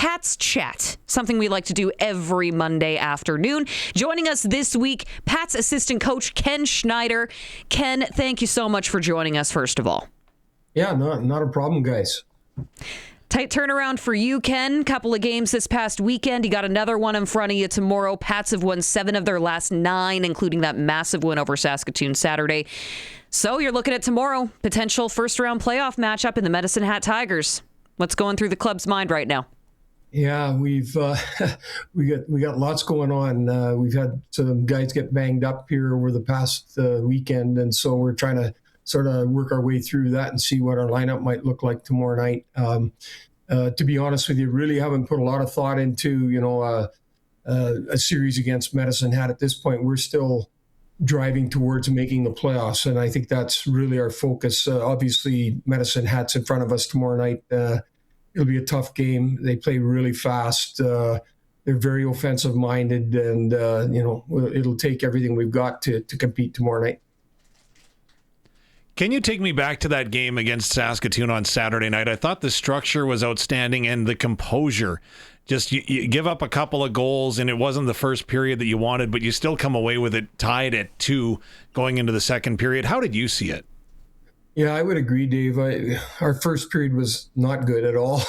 Pats Chat, something we like to do every Monday afternoon. Joining us this week, Pats assistant coach Ken Schneider. Ken, thank you so much for joining us, first of all. Yeah, not a problem, guys. Tight turnaround for you, Ken. Couple of games this past weekend. You got another one in front of you tomorrow. Pats have won 7 of their last 9, including that massive win over Saskatoon Saturday. So you're looking at tomorrow, potential first-round playoff matchup in the Medicine Hat Tigers. What's going through the club's mind right now? Yeah, we've we got lots going on. We've had some guys get banged up here over the past weekend, and so we're trying to sort of work our way through that and see what our lineup might look like tomorrow night. To be honest with you, really haven't put a lot of thought into a series against Medicine Hat at this point. We're still driving towards making the playoffs, and I think that's really our focus. Obviously, Medicine Hat's in front of us tomorrow night. It'll be a tough game. They play really fast. They're very offensive minded, and it'll take everything we've got to compete tomorrow night. Can you take me back to that game against Saskatoon on Saturday night? I thought the structure was outstanding and the composure. Just you give up a couple of goals, and it wasn't the first period that you wanted, but you still come away with it tied at 2 going into the second period. How did you see it? Yeah, I would agree, Dave. Our first period was not good at all.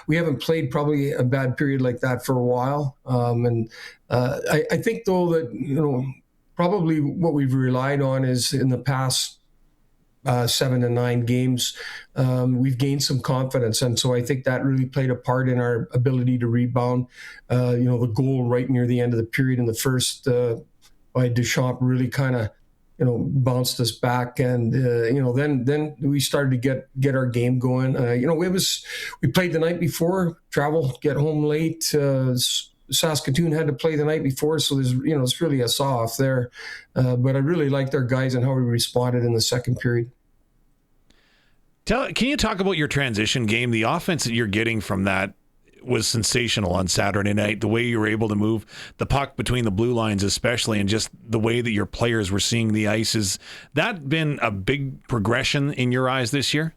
We haven't played probably a bad period like that for a while. I think, though, that probably what we've relied on is in the past 7 to 9 games, we've gained some confidence. And so I think that really played a part in our ability to rebound. The goal right near the end of the period in the first by Deschamps really kind of, bounced us back. And, then we started to get our game going. We played the night before, travel, get home late. Saskatoon had to play the night before, so there's it's really a saw-off there. But I really liked our guys and how we responded in the second period. Can you talk about your transition game? The offense that you're getting from that was sensational on Saturday night. The way you were able to move the puck between the blue lines especially, and just the way that your players were seeing the ice. Has that been a big progression in your eyes this year?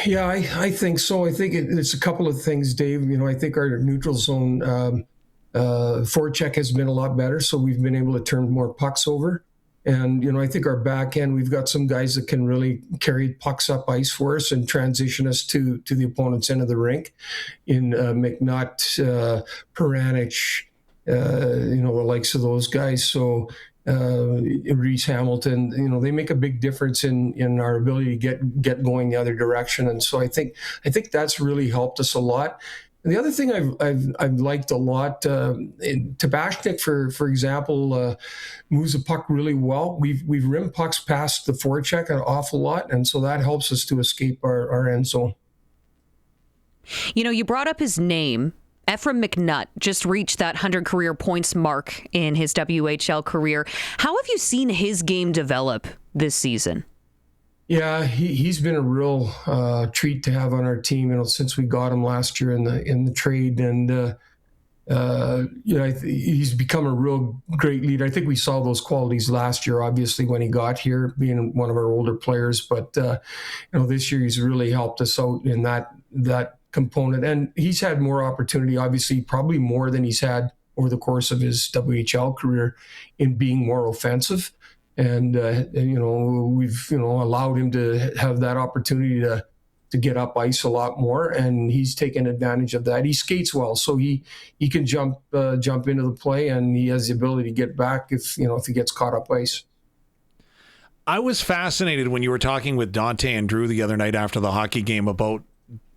Yeah, I think so. I think it's a couple of things, Dave. I think our neutral zone forecheck has been a lot better, so we've been able to turn more pucks over. And, I think our back end, we've got some guys that can really carry pucks up ice for us and transition us to the opponent's end of the rink in McNutt, Peranich, the likes of those guys. So Reese Hamilton, they make a big difference in our ability to get going the other direction. And so I think that's really helped us a lot. And the other thing I've liked a lot, Tabashnik, for example, moves the puck really well. We've rimmed pucks past the forecheck an awful lot, and so that helps us to escape our end zone. You brought up his name. Ephraim McNutt just reached that 100 career points mark in his WHL career. How have you seen his game develop this season? Yeah, he's been a real treat to have on our team, since we got him last year in the trade, and he's become a real great leader. I think we saw those qualities last year, obviously, when he got here, being one of our older players. But this year he's really helped us out in that component, and he's had more opportunity, obviously, probably more than he's had over the course of his WHL career, in being more offensive. And, we've, allowed him to have that opportunity to get up ice a lot more. And he's taken advantage of that. He skates well, so he can jump into the play, and he has the ability to get back if he gets caught up ice. I was fascinated when you were talking with Dante and Drew the other night after the hockey game about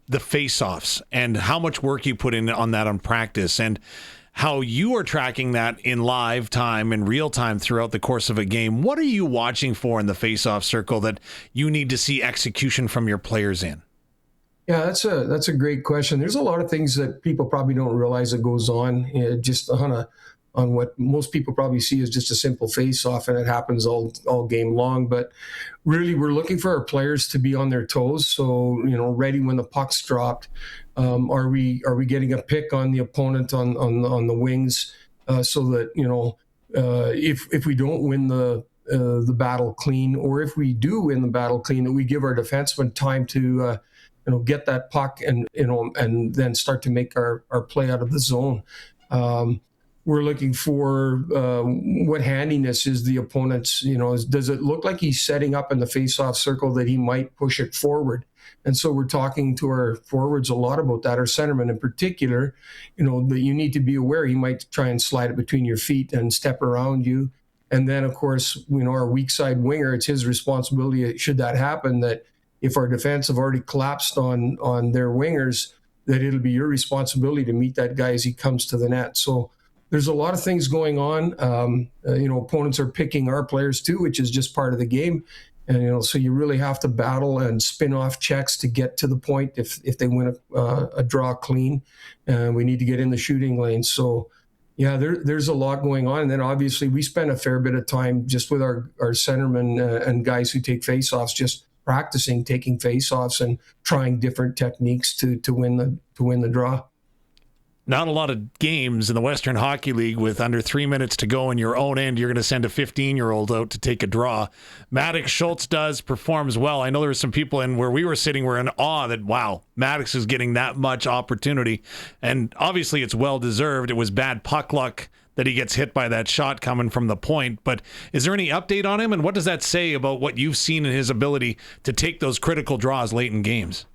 the face-offs and how much work you put in on that on practice, and how you are tracking that in live time and real time throughout the course of a game. What are you watching for in the face-off circle that you need to see execution from your players in? Yeah, that's a great question. There's a lot of things that people probably don't realize that goes on just on what most people probably see as just a simple face-off, and it happens all game long. But really, we're looking for our players to be on their toes, so ready when the puck's dropped. Are we getting a pick on the opponent on the wings, so that if we don't win the battle clean, or if we do win the battle clean, that we give our defensemen time to get that puck and then start to make our play out of the zone. We're looking for what handiness is the opponent's, does it look like he's setting up in the face-off circle that he might push it forward? And so we're talking to our forwards a lot about that, our centerman in particular, that you need to be aware he might try and slide it between your feet and step around you. And then, of course, our weak side winger, it's his responsibility, should that happen, that if our defense have already collapsed on their wingers, that it'll be your responsibility to meet that guy as he comes to the net. So there's a lot of things going on. Opponents are picking our players too, which is just part of the game. And, so you really have to battle and spin off checks to get to the point if they win a draw clean. And we need to get in the shooting lane. So, yeah, there's a lot going on. And then obviously we spend a fair bit of time just with our centermen and guys who take faceoffs, just practicing taking faceoffs and trying different techniques to win the draw. Not a lot of games in the Western Hockey League with under 3 minutes to go in your own end. You're going to send a 15-year-old out to take a draw. Maddox Schultz performs well. I know there were some people in where we were sitting were in awe that, wow, Maddox is getting that much opportunity. And obviously it's well-deserved. It was bad puck luck that he gets hit by that shot coming from the point. But is there any update on him? And what does that say about what you've seen in his ability to take those critical draws late in games?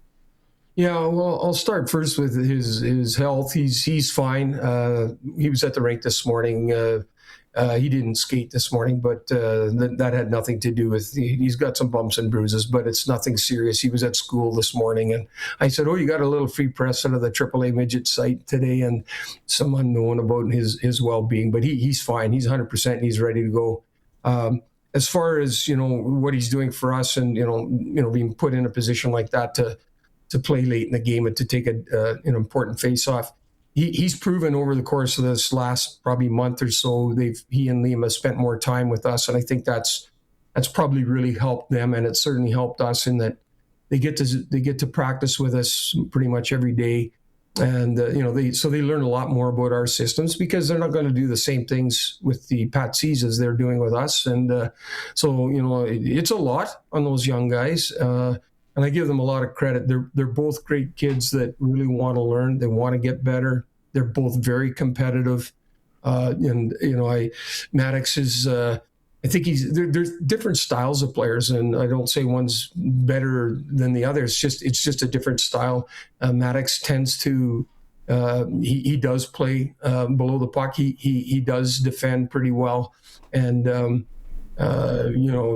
Yeah, well, I'll start first with his health. He's fine. He was at the rink this morning. He didn't skate this morning, but that had nothing to do with. He's got some bumps and bruises, but it's nothing serious. He was at school this morning, and I said, "Oh, you got a little free press out of the AAA midget site today," and some unknown about his well-being. But he's fine. He's 100%. He's ready to go. As far as what he's doing for us, and being put in a position like that to play late in the game and to take an important face-off. He's proven over the course of this last probably month or so, he and Liam have spent more time with us, and I think that's probably really helped them, and it certainly helped us in that they get to practice with us pretty much every day, and they learn a lot more about our systems because they're not going to do the same things with the Patsies as they're doing with us, and it's a lot on those young guys. And I give them a lot of credit. They're both great kids that really want to learn. They want to get better. They're both very competitive. Maddox is. I think there's different styles of players, and I don't say one's better than the other. It's just a different style. Maddox tends to. He does play below the puck. He does defend pretty well, and.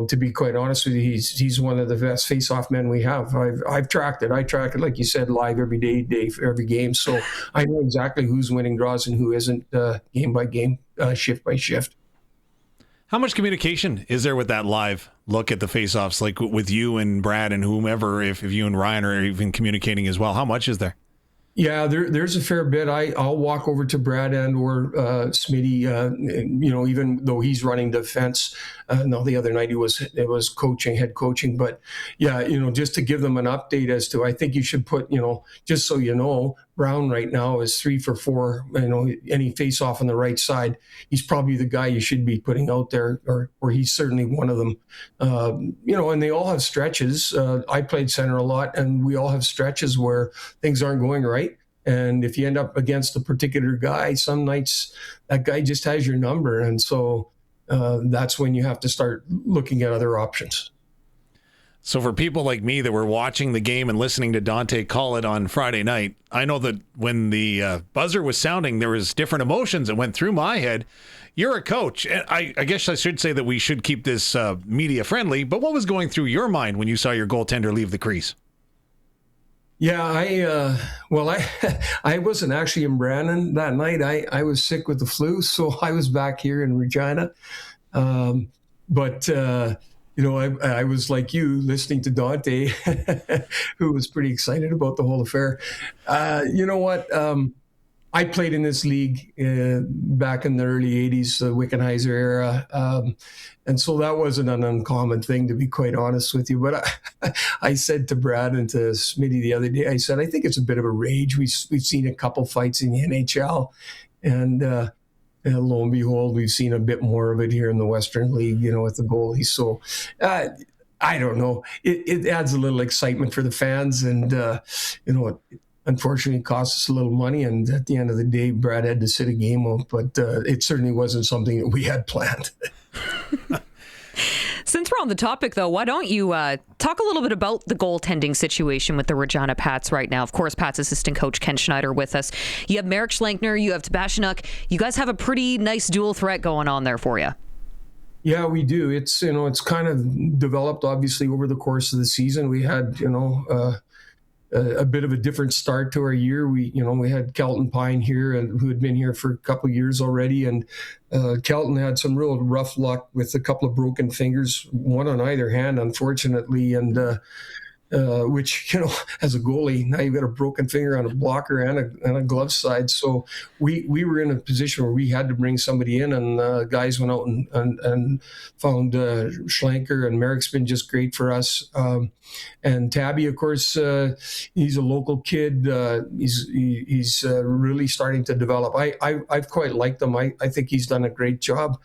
To be quite honest with you, he's one of the best face-off men we have. I've tracked it. I track it, like you said, live every day for every game. So I know exactly who's winning draws and who isn't, game by game, shift by shift. How much communication is there with that live look at the face-offs, like with you and Brad and whomever, if you and Ryan are even communicating as well? How much is there? Yeah, there's a fair bit. I'll walk over to Brad or Smitty, even though he's running defense. No, the other night it was head coaching. But yeah, just to give them an update as to, I think you should put, just so you know, Brown right now is 3 for 4. Any face off on the right side, he's probably the guy you should be putting out there, or he's certainly one of them. And they all have stretches. I played center a lot, and we all have stretches where things aren't going right. And if you end up against a particular guy, some nights that guy just has your number. And so that's when you have to start looking at other options. So for people like me that were watching the game and listening to Dante call it on Friday night, I know that when the buzzer was sounding, there was different emotions that went through my head. You're a coach, and I guess I should say that we should keep this media friendly, but what was going through your mind when you saw your goaltender leave the crease? Yeah, I wasn't actually in Brandon that night. I was sick with the flu, so I was back here in Regina. I was like you, listening to Dante, who was pretty excited about the whole affair. You know what? I played in this league back in the early 80s, the Wickenheiser era. And so that wasn't an uncommon thing, to be quite honest with you. But I said to Brad and to Smitty the other day, I said, I think it's a bit of a rage. We've seen a couple fights in the NHL. And lo and behold, we've seen a bit more of it here in the Western League, with the goalies. So I don't know. It adds a little excitement for the fans, and it unfortunately cost us a little money. And at the end of the day, Brad had to sit a game out, but it certainly wasn't something that we had planned. Since we're on the topic, though, why don't you talk a little bit about the goaltending situation with the Regina Pats right now? Of course, Pats assistant coach Ken Schneider with us. You have Marek Schlankner, you have Tabashinuk. You guys have a pretty nice dual threat going on there for you. Yeah, we do. It's kind of developed obviously over the course of the season. We had a bit of a different start to our year. We had Kelton Pine here, and who had been here for a couple of years already, and Kelton had some real rough luck with a couple of broken fingers, one on either hand, unfortunately, and which, as a goalie, now you've got a broken finger on a blocker and a glove side. So we were in a position where we had to bring somebody in, and guys went out and found Schlenker, and Marek's been just great for us. And Tabby, of course, he's a local kid. He's really starting to develop. I've quite liked him. I think he's done a great job.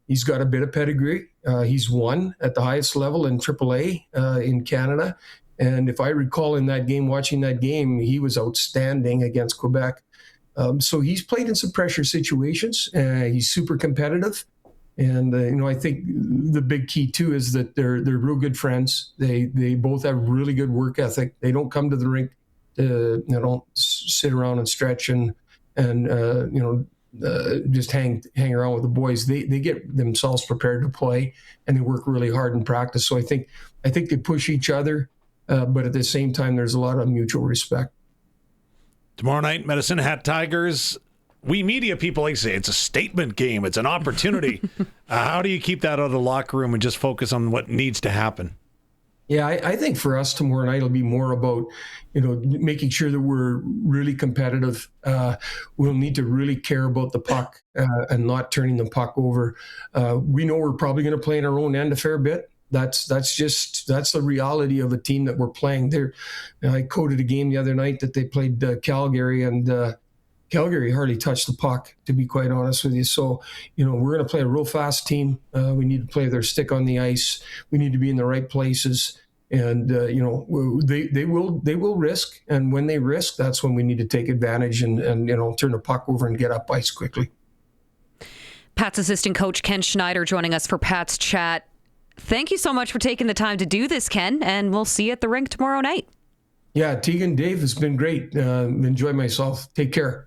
He's got a bit of pedigree. He's won at the highest level in AAA in Canada. And if I recall in that game, watching that game, he was outstanding against Quebec. So he's played in some pressure situations. He's super competitive. And, I think the big key, too, is that they're real good friends. They both have really good work ethic. They don't come to the rink to, don't sit around and stretch and just hang around with the boys. They get themselves prepared to play, and they work really hard in practice. So I think they push each other, but at the same time, there's a lot of mutual respect. Tomorrow night, Medicine Hat Tigers. We media people like to say it's a statement game. It's an opportunity. How do you keep that out of the locker room and just focus on what needs to happen? Yeah, I think for us tomorrow night it'll be more about, making sure that we're really competitive. We'll need to really care about the puck and not turning the puck over. We know we're probably going to play in our own end a fair bit. That's the reality of a team that we're playing. I quoted a game the other night that they played Calgary, and Calgary hardly touched the puck, to be quite honest with you. So, we're going to play a real fast team. We need to play their stick on the ice. We need to be in the right places. And, they will risk. And when they risk, that's when we need to take advantage and turn the puck over and get up ice quickly. Pats assistant coach Ken Schneider joining us for Pats Chat. Thank you so much for taking the time to do this, Ken, and we'll see you at the rink tomorrow night. Yeah, Tegan, Dave, it's been great. Enjoy myself. Take care.